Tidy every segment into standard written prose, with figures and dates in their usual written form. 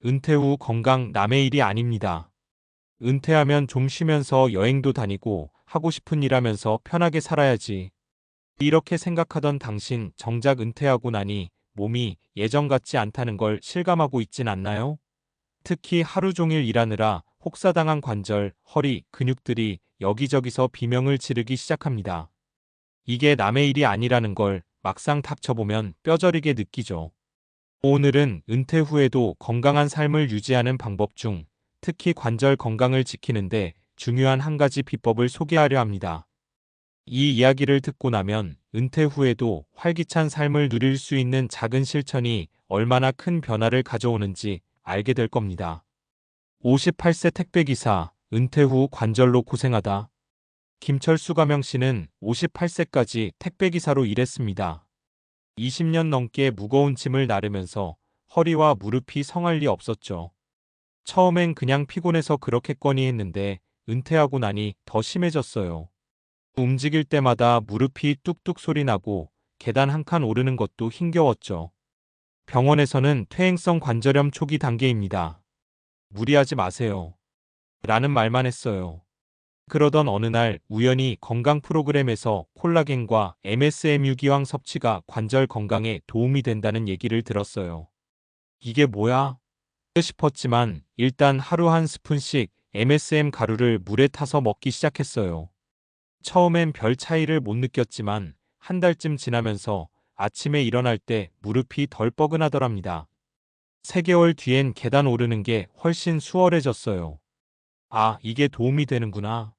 은퇴 후 건강 남의 일이 아닙니다. 은퇴하면 좀 쉬면서 여행도 다니고 하고 싶은 일 하면서 편하게 살아야지. 이렇게 생각하던 당신 정작 은퇴하고 나니 몸이 예전 같지 않다는 걸 실감하고 있진 않나요? 특히 하루 종일 일하느라 혹사당한 관절, 허리, 근육들이 여기저기서 비명을 지르기 시작합니다. 이게 남의 일이 아니라는 걸 막상 닥쳐보면 뼈저리게 느끼죠. 오늘은 은퇴 후에도 건강한 삶을 유지하는 방법 중 특히 관절 건강을 지키는데 중요한 한 가지 비법을 소개하려 합니다. 이 이야기를 듣고 나면 은퇴 후에도 활기찬 삶을 누릴 수 있는 작은 실천이 얼마나 큰 변화를 가져오는지 알게 될 겁니다. 58세 택배기사, 은퇴 후 관절로 고생하다. 김철수 가명 씨는 58세까지 택배기사로 일했습니다. 20년 넘게 무거운 짐을 나르면서 허리와 무릎이 성할 리 없었죠. 처음엔 그냥 피곤해서 그렇겠거니 했는데 은퇴하고 나니 더 심해졌어요. 움직일 때마다 무릎이 뚝뚝 소리 나고 계단 한 칸 오르는 것도 힘겨웠죠. 병원에서는 퇴행성 관절염 초기 단계입니다. 무리하지 마세요. 라는 말만 했어요. 그러던 어느 날 우연히 건강 프로그램에서 콜라겐과 MSM 유기황 섭취가 관절 건강에 도움이 된다는 얘기를 들었어요. 이게 뭐야? 싶었지만 일단 하루 한 스푼씩 MSM 가루를 물에 타서 먹기 시작했어요. 처음엔 별 차이를 못 느꼈지만 한 달쯤 지나면서 아침에 일어날 때 무릎이 덜 뻐근하더랍니다. 3개월 뒤엔 계단 오르는 게 훨씬 수월해졌어요. 아, 이게 도움이 되는구나.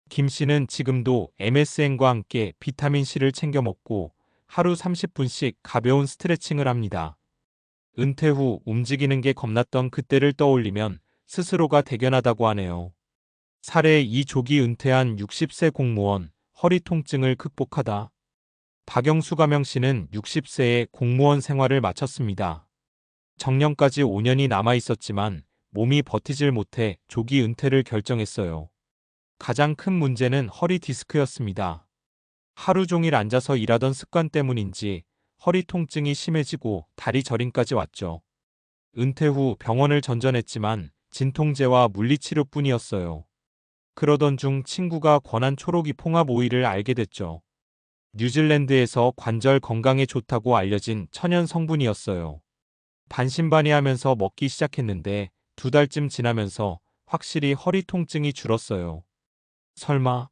김 씨는 지금도 MSN과 함께 비타민C를 챙겨 먹고 하루 30분씩 가벼운 스트레칭을 합니다. 은퇴 후 움직이는 게 겁났던 그때를 떠올리면 스스로가 대견하다고 하네요. 사례 2 조기 은퇴한 60세 공무원, 허리 통증을 극복하다. 박영수 가명 씨는 60세에 공무원 생활을 마쳤습니다. 정년까지 5년이 남아 있었지만 몸이 버티질 못해 조기 은퇴를 결정했어요. 가장 큰 문제는 허리 디스크였습니다. 하루 종일 앉아서 일하던 습관 때문인지 허리 통증이 심해지고 다리 저림까지 왔죠. 은퇴 후 병원을 전전했지만 진통제와 물리치료뿐이었어요. 그러던 중 친구가 권한 초록이 홍합 오일을 알게 됐죠. 뉴질랜드에서 관절 건강에 좋다고 알려진 천연 성분이었어요. 반신반의하면서 먹기 시작했는데 2달쯤 지나면서 확실히 허리 통증이 줄었어요. 설마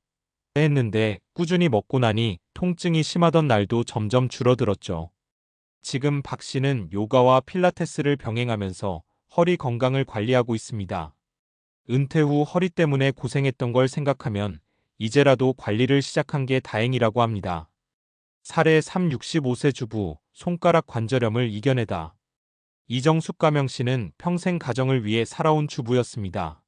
했는데 꾸준히 먹고 나니 통증이 심하던 날도 점점 줄어들었죠. 지금 박 씨는 요가와 필라테스를 병행하면서 허리 건강을 관리하고 있습니다. 은퇴 후 허리 때문에 고생했던 걸 생각하면 이제라도 관리를 시작한 게 다행이라고 합니다. 사례 3 65세 주부, 손가락 관절염을 이겨내다. 이정숙 가명 씨는 평생 가정을 위해 살아온 주부였습니다.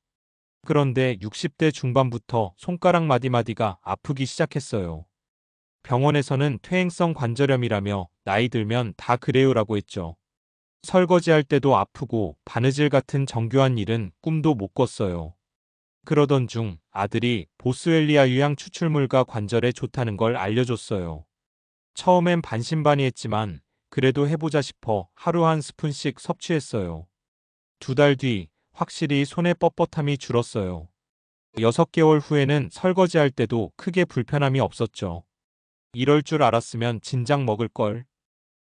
그런데 60대 중반부터 손가락 마디마디가 아프기 시작했어요. 병원에서는 퇴행성 관절염이라며 나이 들면 다 그래요라고 했죠. 설거지할 때도 아프고 바느질 같은 정교한 일은 꿈도 못 꿨어요. 그러던 중 아들이 보스웰리아 유향 추출물과 관절에 좋다는 걸 알려줬어요. 처음엔 반신반의했지만 그래도 해보자 싶어 하루 한 스푼씩 섭취했어요. 2달 뒤 확실히 손의 뻣뻣함이 줄었어요. 6개월 후에는 설거지할 때도 크게 불편함이 없었죠. 이럴 줄 알았으면 진작 먹을 걸.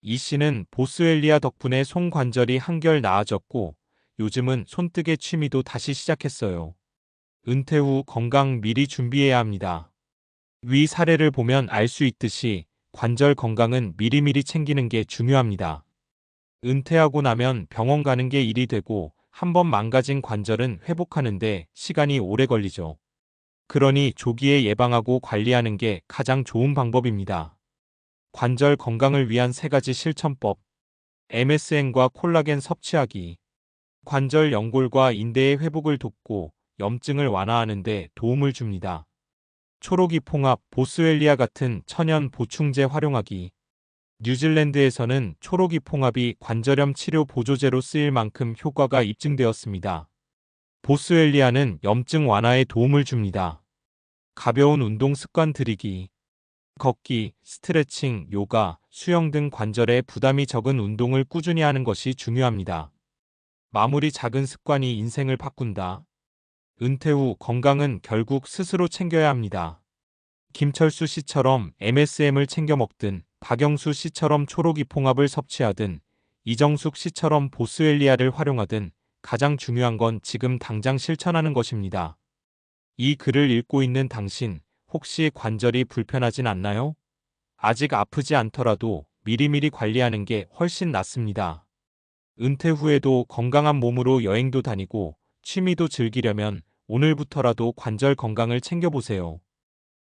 이 씨는 보스웰리아 덕분에 손 관절이 한결 나아졌고 요즘은 손뜨개 취미도 다시 시작했어요. 은퇴 후 건강 미리 준비해야 합니다. 위 사례를 보면 알 수 있듯이 관절 건강은 미리미리 챙기는 게 중요합니다. 은퇴하고 나면 병원 가는 게 일이 되고 한번 망가진 관절은 회복하는데 시간이 오래 걸리죠. 그러니 조기에 예방하고 관리하는 게 가장 좋은 방법입니다. 관절 건강을 위한 3가지 실천법. MSN과 콜라겐 섭취하기. 관절 연골과 인대의 회복을 돕고 염증을 완화하는 데 도움을 줍니다. 초록이 홍합, 보스웰리아 같은 천연 보충제 활용하기. 뉴질랜드에서는 초록이 홍합이 관절염 치료 보조제로 쓰일 만큼 효과가 입증되었습니다. 보스웰리아는 염증 완화에 도움을 줍니다. 가벼운 운동 습관 들이기. 걷기, 스트레칭, 요가, 수영 등 관절에 부담이 적은 운동을 꾸준히 하는 것이 중요합니다. 마무리 작은 습관이 인생을 바꾼다. 은퇴 후 건강은 결국 스스로 챙겨야 합니다. 김철수 씨처럼 MSM을 챙겨 먹든, 박영수 씨처럼 초록이 홍합을 섭취하든, 이정숙 씨처럼 보스웰리아를 활용하든 가장 중요한 건 지금 당장 실천하는 것입니다. 이 글을 읽고 있는 당신, 혹시 관절이 불편하진 않나요? 아직 아프지 않더라도 미리미리 관리하는 게 훨씬 낫습니다. 은퇴 후에도 건강한 몸으로 여행도 다니고 취미도 즐기려면 오늘부터라도 관절 건강을 챙겨보세요.